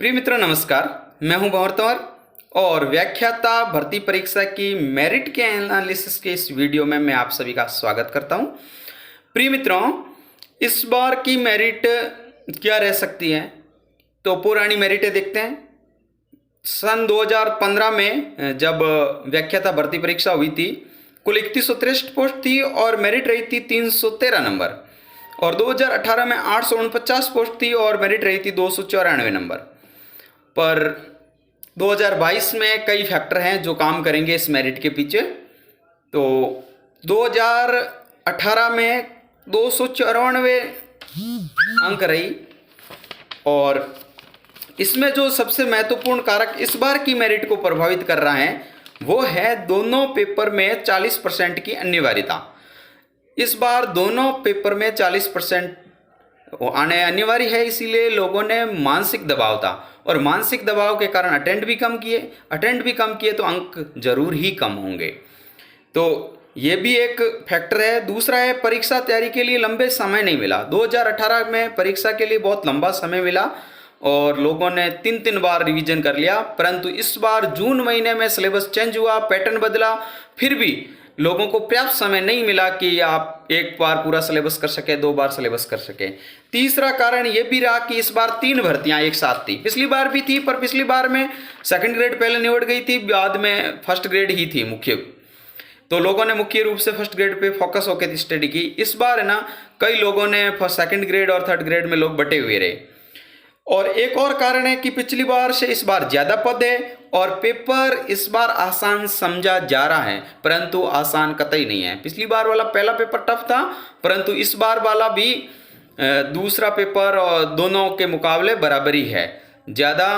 प्रिय मित्रों नमस्कार, मैं हूं भंवर तंवर और व्याख्याता भर्ती परीक्षा की मेरिट के एनालिसिस के इस वीडियो में मैं आप सभी का स्वागत करता हूं। प्रिय मित्रों, इस बार की मेरिट क्या रह सकती है, तो पुरानी मेरिटें देखते हैं। सन 2015 में जब व्याख्याता भर्ती परीक्षा हुई थी, कुल 3163 पोस्ट थी और मेरिट रही थी 313 नंबर। और 2018 में 849 पोस्ट थी और मेरिट रही थी 294 नंबर। पर 2022 में कई फैक्टर हैं जो काम करेंगे इस मेरिट के पीछे। तो 2018 में 294 अंक रही और इसमें जो सबसे महत्वपूर्ण कारक इस बार की मेरिट को प्रभावित कर रहा है वो है दोनों पेपर में 40% की अनिवार्यता। इस बार दोनों पेपर में 40% आने अनिवार्य है, इसीलिए लोगों ने मानसिक दबाव था और मानसिक दबाव के कारण अटेंड भी कम किए तो अंक जरूर ही कम होंगे। तो ये भी एक फैक्टर है। दूसरा है, परीक्षा तैयारी के लिए लंबे समय नहीं मिला। 2018 में परीक्षा के लिए बहुत लंबा समय मिला और लोगों ने 3 बार रिवीजन कर लिया, परंतु इस बार जून महीने में सिलेबस चेंज हुआ, पैटर्न बदला, फिर भी लोगों को पर्याप्त समय नहीं मिला कि आप एक बार पूरा सिलेबस कर सके, 2 बार सिलेबस कर सके। तीसरा कारण ये भी रहा कि इस बार 3 भर्तियां एक साथ थी। पिछली बार भी थी, पर पिछली बार में सेकंड ग्रेड पहले निबट गई थी, बाद में फर्स्ट ग्रेड ही थी मुख्य। तो लोगों ने मुख्य रूप से फर्स्ट ग्रेड पे फोकस होकर स्टडी की। इस बार है ना, कई लोगों ने सेकंड ग्रेड और थर्ड ग्रेड में लोग बटे हुए रहे। और एक और कारण है कि पिछली बार से इस बार ज्यादा पद है और पेपर इस बार आसान समझा जा रहा है, परंतु आसान कतई नहीं है। पिछली बार वाला पहला पेपर टफ था, परंतु इस बार वाला भी दूसरा पेपर और दोनों के मुकाबले बराबरी है ज़्यादा,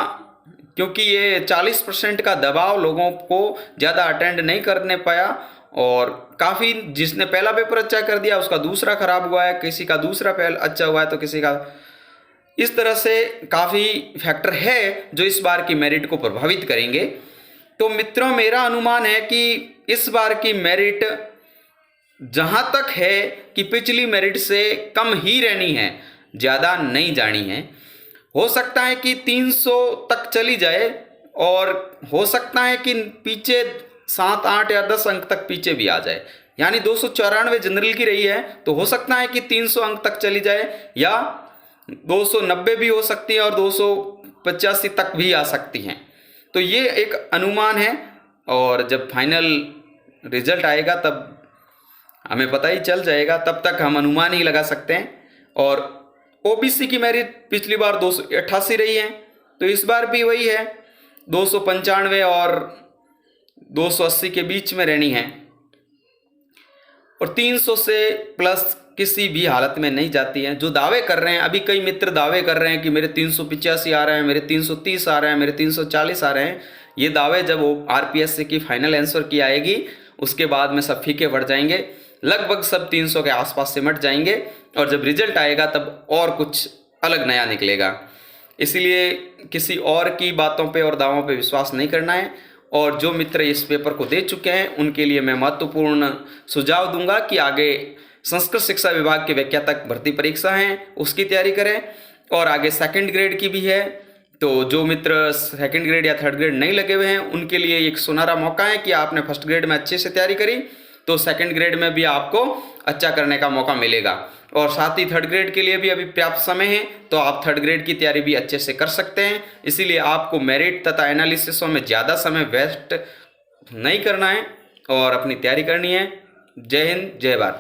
क्योंकि ये 40% का दबाव लोगों को ज़्यादा अटेंड नहीं करने पाया और काफ़ी, जिसने पहला पेपर अच्छा कर दिया उसका दूसरा खराब हुआ है, किसी का दूसरा पहला अच्छा हुआ है तो किसी का, इस तरह से काफ़ी फैक्टर है जो इस बार की मेरिट को प्रभावित करेंगे। तो मित्रों, मेरा अनुमान है कि इस बार की मेरिट जहां तक है कि पिछली मेरिट से कम ही रहनी है, ज़्यादा नहीं जानी है। हो सकता है कि 300 तक चली जाए और हो सकता है कि पीछे 7, 8 या 10 अंक तक पीछे भी आ जाए। यानी 294 जनरल की रही है तो हो सकता है कि 300 अंक तक चली जाए या 290 भी हो सकती है और 285 तक भी आ सकती हैं। तो ये एक अनुमान है और जब फाइनल रिजल्ट आएगा तब हमें पता ही चल जाएगा, तब तक हम अनुमान ही लगा सकते हैं। और ओबीसी की मेरिट पिछली बार 288 रही है, तो इस बार भी वही है, 295 और 280 के बीच में रहनी है और 300 से प्लस किसी भी हालत में नहीं जाती है। जो दावे कर रहे हैं, अभी कई मित्र दावे कर रहे हैं कि मेरे 385 आ रहे हैं, मेरे 330 आ रहे हैं, मेरे 340 आ रहे हैं। ये दावे जब वो आरपीएससी की फाइनल आंसर की आएगी उसके बाद में सब फीके पड़ जाएंगे, लगभग सब 300 के आसपास सिमट जाएंगे और जब रिजल्ट आएगा तब और कुछ अलग नया निकलेगा। इसीलिए किसी और की बातों पे और दावों पे विश्वास नहीं करना है। और जो मित्र इस पेपर को दे चुके हैं उनके लिए मैं महत्वपूर्ण सुझाव दूंगा कि आगे संस्कृत शिक्षा विभाग के व्याख्यातक भर्ती परीक्षा है उसकी तैयारी करें और आगे सेकंड ग्रेड की भी है। तो जो मित्र सेकंड ग्रेड या थर्ड ग्रेड नहीं लगे हुए हैं उनके लिए एक सुनहरा मौका है कि आपने फर्स्ट ग्रेड में अच्छे से तैयारी करी तो सेकंड ग्रेड में भी आपको अच्छा करने का मौका मिलेगा। और साथ ही थर्ड ग्रेड के लिए भी अभी पर्याप्त समय है, तो आप थर्ड ग्रेड की तैयारी भी अच्छे से कर सकते हैं। इसीलिए आपको मेरिट तथा एनालिसिसों में ज़्यादा समय वेस्ट नहीं करना है और अपनी तैयारी करनी है। जय हिंद, जय भारत।